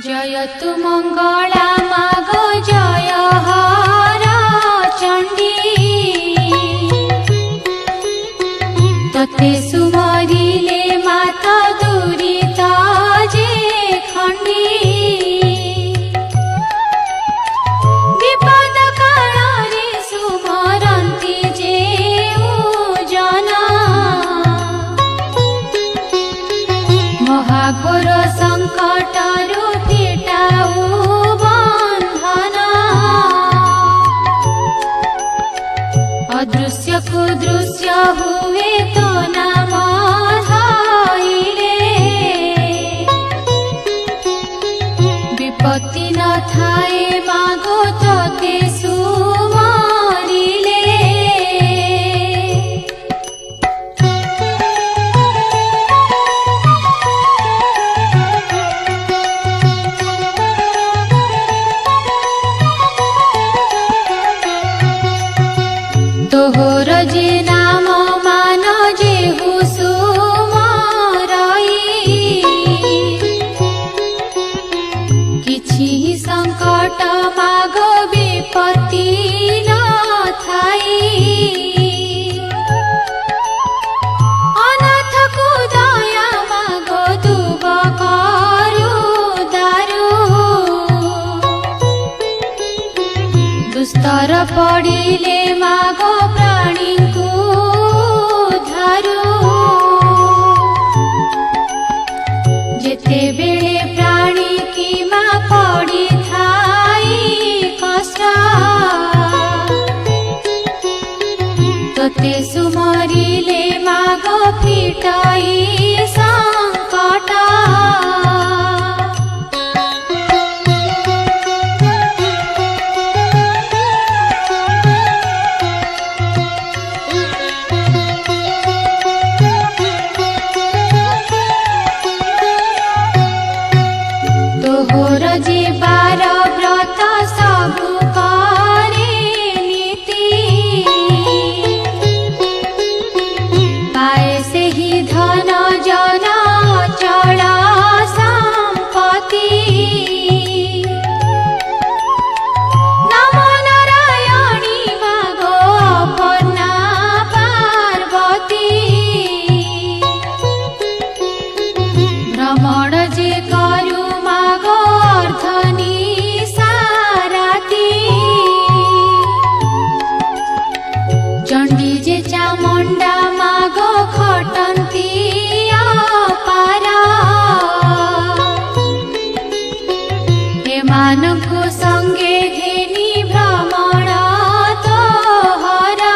जयतु मंगला मागो जय हर चंडी तते सुमरिले माता दुरिता जे खंडी विपद काଳରେ सुमरंती जे जना महाघोर संकटरु अदृश्य को दृश्य हुए तो नाम धाइले विपत्ति न थाए मागो तोते सुमरिले तोहर जे नाम मान जेहु सुमराई किछि संकट माग विपत्ति न थाई अनाथ को दया माग दुब करु दारु दुस्तर पड़िले मागो प्राणी को धारू जेते बेले प्राणी की माँ पड़ी थाई कष्ट तोते सुमरिले मागो फिटाई संकट तोहर जे बार व्रत सबु करे नीति पाए से ही धन जन चल संपत्ति नम नारायणी मागो अपना पार्वती भ्रमण जे करू धनी साराती चंडी जे चामुंडा मागो खटंती अपारा एमानंकु संगे घेनी भ्रमण तोहरा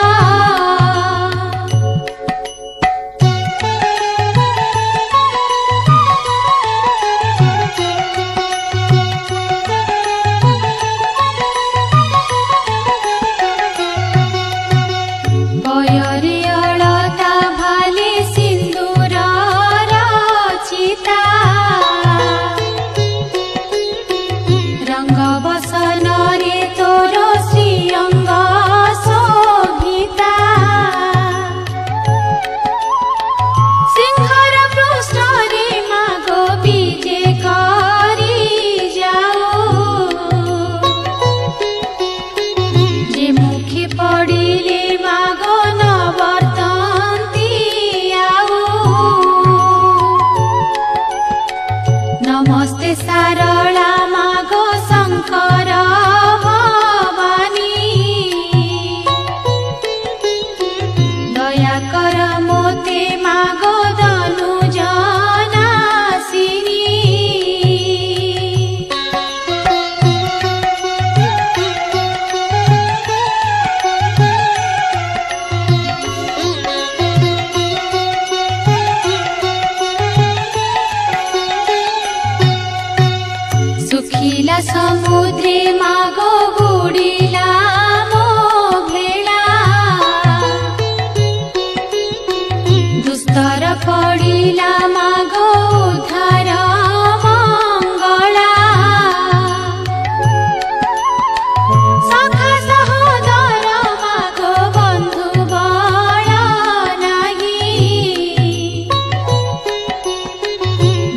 बयरे अलता भाले सिंदूर रचिता रंग बसन रे तोर श्रीअंग शोभिता सिंहर पृष्ठ रे मागो विजे करी जाओ जे मुखे पड़िले मागो नमस्ते सारला मागो शंकर भवानी दया कर मोते मागो दनु जनासिनी सुखिला समुद्रे मागो बुड़िला मो भेला दुस्तर पड़िला मागो उद्धार मंगला सखा सहोदर मागो बंधु बल नाही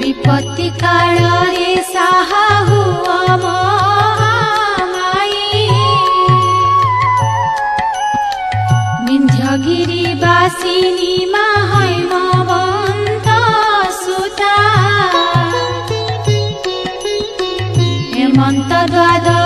विपत्ति काल रे सा साहा हुआ महामाई विन्ध्यगिरिवासिनी हिमवन्त सुता हेमन्त द्वादश